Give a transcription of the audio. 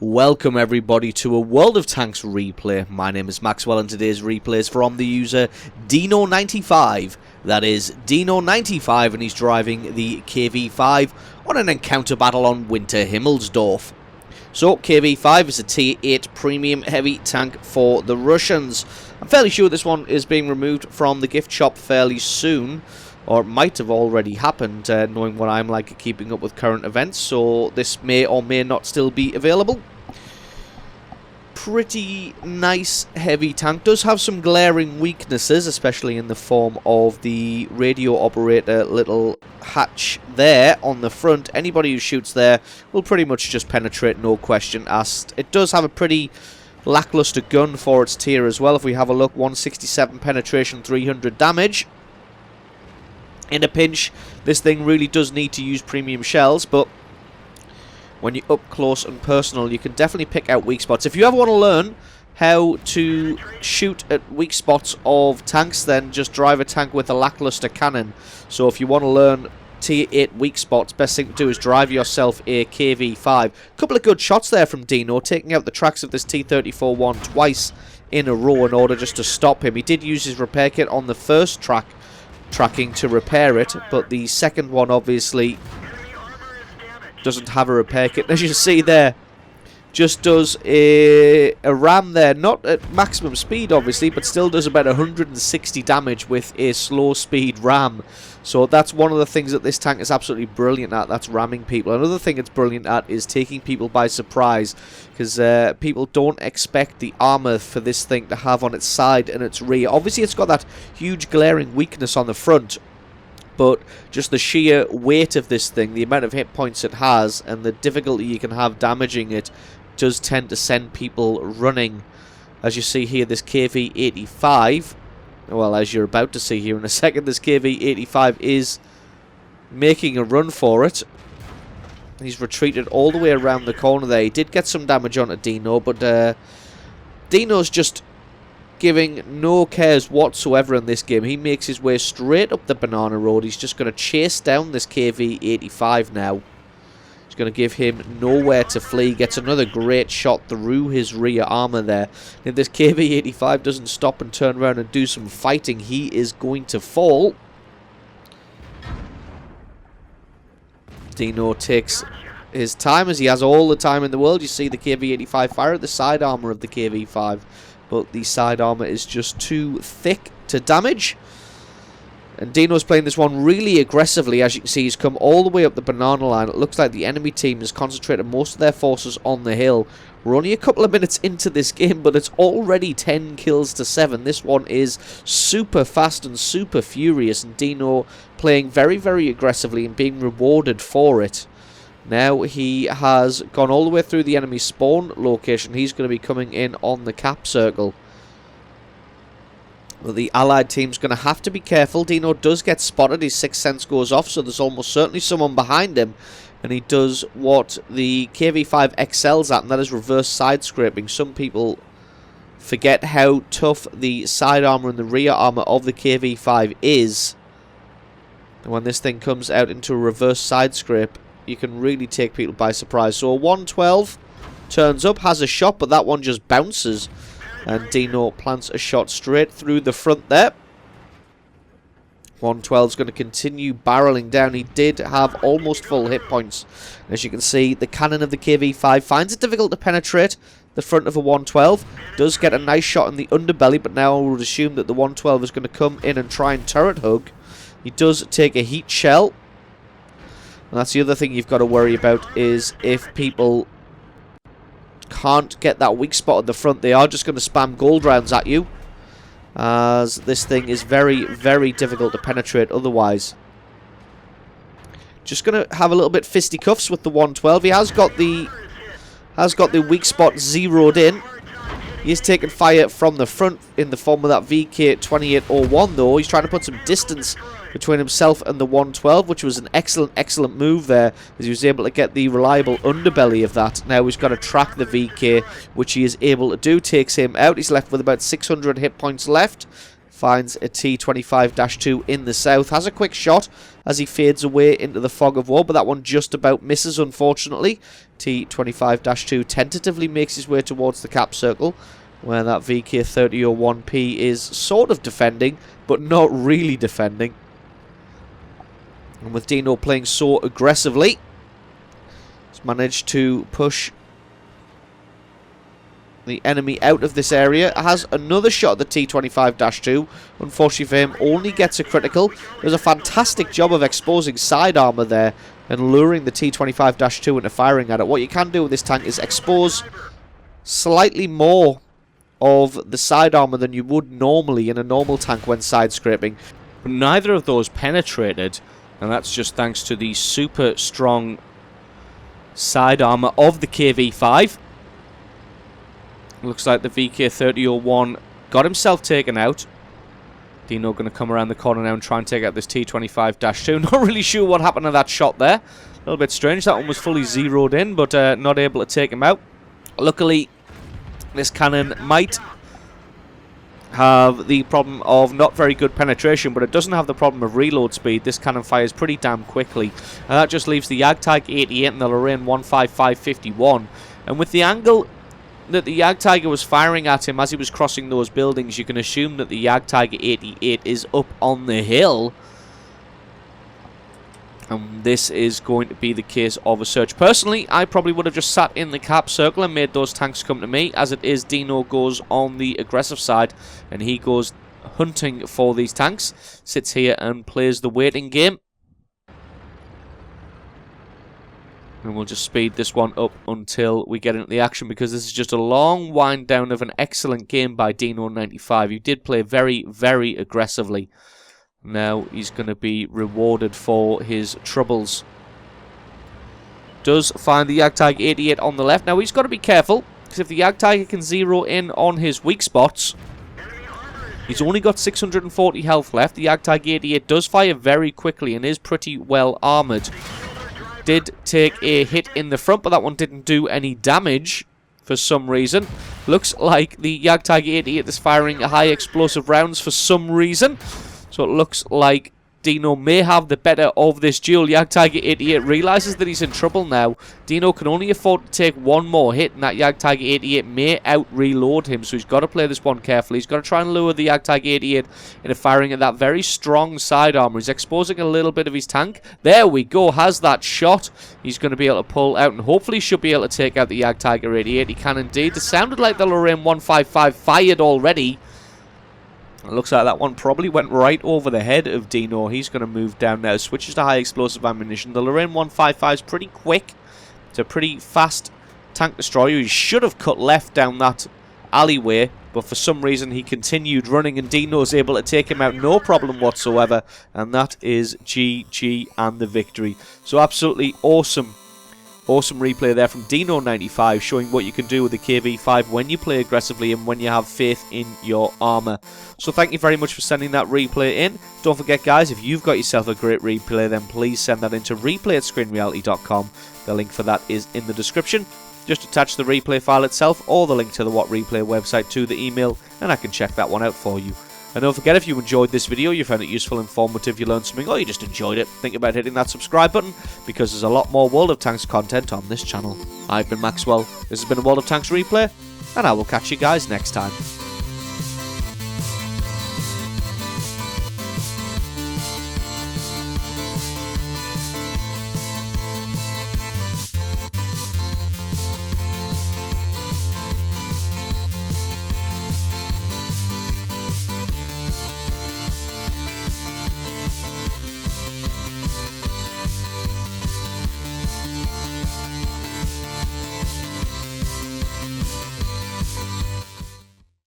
Welcome everybody to a World of Tanks replay. My name is Maxwell and today's replay is from the user Dino95. That is Dino95 and he's driving the KV-5 on an encounter battle on Winter Himmelsdorf. So KV-5 is a tier 8 premium heavy tank for the Russians. I'm fairly sure this one is being removed from the gift shop fairly soon. Or it might have already happened, knowing what I'm like at keeping up with current events, so this may or may not still be available. Pretty nice heavy tank. Does have some glaring weaknesses, especially in the form of the radio operator little hatch there on the front. Anybody who shoots there will pretty much just penetrate, no question asked. It does have a pretty lackluster gun for its tier as well. If we have a look, 167 penetration, 300 damage. In a pinch, this thing really does need to use premium shells, but when you're up close and personal, you can definitely pick out weak spots. If you ever want to learn how to shoot at weak spots of tanks, then just drive a tank with a lackluster cannon. So if you want to learn tier 8 weak spots, best thing to do is drive yourself a KV-5. Couple of good shots there from Dino, taking out the tracks of this T-34-1 twice in a row in order just to stop him. He did use his repair kit on the first tracking to repair it, but the second one obviously doesn't have a repair kit. As you see there, just does a ram there, not at maximum speed obviously, but still does about 160 damage with a slow speed ram. So that's one of the things that this tank is absolutely brilliant at, that's ramming people. Another thing it's brilliant at is taking people by surprise, because people don't expect the armor for this thing to have on its side and its rear. Obviously it's got that huge glaring weakness on the front, but just the sheer weight of this thing, the amount of hit points it has, and the difficulty you can have damaging it, does tend to send people running. As you see here, this KV-85, well, as you're about to see here in a second, this KV-85 is making a run for it. He's retreated all the way around the corner there. He did get some damage onto Dino, but Dino's just giving no cares whatsoever in this game. He makes his way straight up the banana road. He's just going to chase down this KV-85 now. He's going to give him nowhere to flee. Gets another great shot through his rear armor there. If this KV-85 doesn't stop and turn around and do some fighting, he is going to fall. Dino takes his time, as he has all the time in the world. You see the KV-85 fire at the side armor of the KV-5, but the side armor is just too thick to damage. And Dino's playing this one really aggressively. As you can see, he's come all the way up the banana line. It looks like the enemy team has concentrated most of their forces on the hill. We're only a couple of minutes into this game, but it's already 10 kills to 7. This one is super fast and super furious, and Dino playing very, very aggressively and being rewarded for it. Now he has gone all the way through the enemy spawn location. He's going to be coming in on the cap circle. Well, the allied team's going to have to be careful. Dino does get spotted. His sixth sense goes off, so there's almost certainly someone behind him. And he does what the KV-5 excels at, and that is reverse side scraping. Some people forget how tough the side armor and the rear armor of the KV-5 is. And when this thing comes out into a reverse side scrape, you can really take people by surprise. So a 112 turns up, has a shot, but that one just bounces. And Dino plants a shot straight through the front there. 112 is going to continue barreling down. He did have almost full hit points. As you can see, the cannon of the KV-5 finds it difficult to penetrate the front of a 112. Does get a nice shot in the underbelly, but now I would assume that the 112 is going to come in and try and turret hug. He does take a heat shell. And that's the other thing you've got to worry about, is if people can't get that weak spot at the front, they are just going to spam gold rounds at you, as this thing is very, very difficult to penetrate otherwise. Just going to have a little bit fisticuffs with the 112. He has got the weak spot zeroed in. He is taking fire from the front in the form of that VK-2801 though. He's trying to put some distance between himself and the 112, which was an excellent, excellent move there, as he was able to get the reliable underbelly of that. Now he's got to track the VK, which he is able to do. Takes him out. He's left with about 600 hit points left. finds a T-25-2 in the south. Has a quick shot as he fades away into the fog of war, but that one just about misses, unfortunately. T-25-2 tentatively makes his way towards the cap circle, where that VK-3001P is sort of defending, but not really defending. And with Dino playing so aggressively, he's managed to push the enemy out of this area. Has another shot at the T-25-2. Unfortunately for him, only gets a critical. There's a fantastic job of exposing side armor there and luring the T-25-2 into firing at it. What you can do with this tank is expose slightly more of the side armor than you would normally in a normal tank when side scraping. But neither of those penetrated, and that's just thanks to the super strong side armor of the KV-5. Looks like the VK-3001 got himself taken out. Dino going to come around the corner now and try and take out this T-25-2. Not really sure what happened to that shot there. A little bit strange. That one was fully zeroed in, but not able to take him out. Luckily, this cannon might have the problem of not very good penetration, but it doesn't have the problem of reload speed. This cannon fires pretty damn quickly. And that just leaves the Jagdtiger 88 and the Lorraine 155-51. And with the angle that the Jagdtiger was firing at him as he was crossing those buildings, you can assume that the Jagdtiger 88 is up on the hill. And this is going to be the case of a search. Personally, I probably would have just sat in the cap circle and made those tanks come to me. As it is, Dino goes on the aggressive side and he goes hunting for these tanks. Sits here and plays the waiting game. And we'll just speed this one up until we get into the action, because this is just a long wind down of an excellent game by Dino95. He did play very, very aggressively. Now he's going to be rewarded for his troubles. Does find the Jagdtiger 88 on the left. Now he's got to be careful, because if the Jagdtiger can zero in on his weak spots, he's only got 640 health left. The Jagdtiger 88 does fire very quickly and is pretty well armoured. Did take a hit in the front, but that one didn't do any damage for some reason. Looks like the Jagdtiger 88 is firing high explosive rounds for some reason. So it looks like Dino may have the better of this duel. Jagdtiger 88 realises that he's in trouble now. Dino can only afford to take one more hit, and that Jagdtiger 88 may out-reload him, so he's got to play this one carefully. He's got to try and lure the Jagdtiger 88 into firing at that very strong side armor. He's exposing a little bit of his tank. There we go, has that shot. He's going to be able to pull out and hopefully should be able to take out the Jagdtiger 88. He can indeed. It sounded like the Lorraine 155 fired already. It looks like that one probably went right over the head of Dino. He's going to move down now. Switches to high explosive ammunition. The Lorraine 155 is pretty quick. It's a pretty fast tank destroyer. He should have cut left down that alleyway, but for some reason he continued running and Dino's able to take him out no problem whatsoever. And that is GG and the victory. So absolutely awesome. Awesome replay there from Dino95, showing what you can do with the KV-5 when you play aggressively and when you have faith in your armor. So thank you very much for sending that replay in. Don't forget, guys, if you've got yourself a great replay, then please send that into replay@screenreality.com. The link for that is in the description. Just attach the replay file itself or the link to the What Replay website to the email, and I can check that one out for you. And don't forget, if you enjoyed this video, you found it useful, informative, you learned something, or you just enjoyed it, think about hitting that subscribe button, because there's a lot more World of Tanks content on this channel. I've been Maxwell, this has been a World of Tanks replay, and I will catch you guys next time.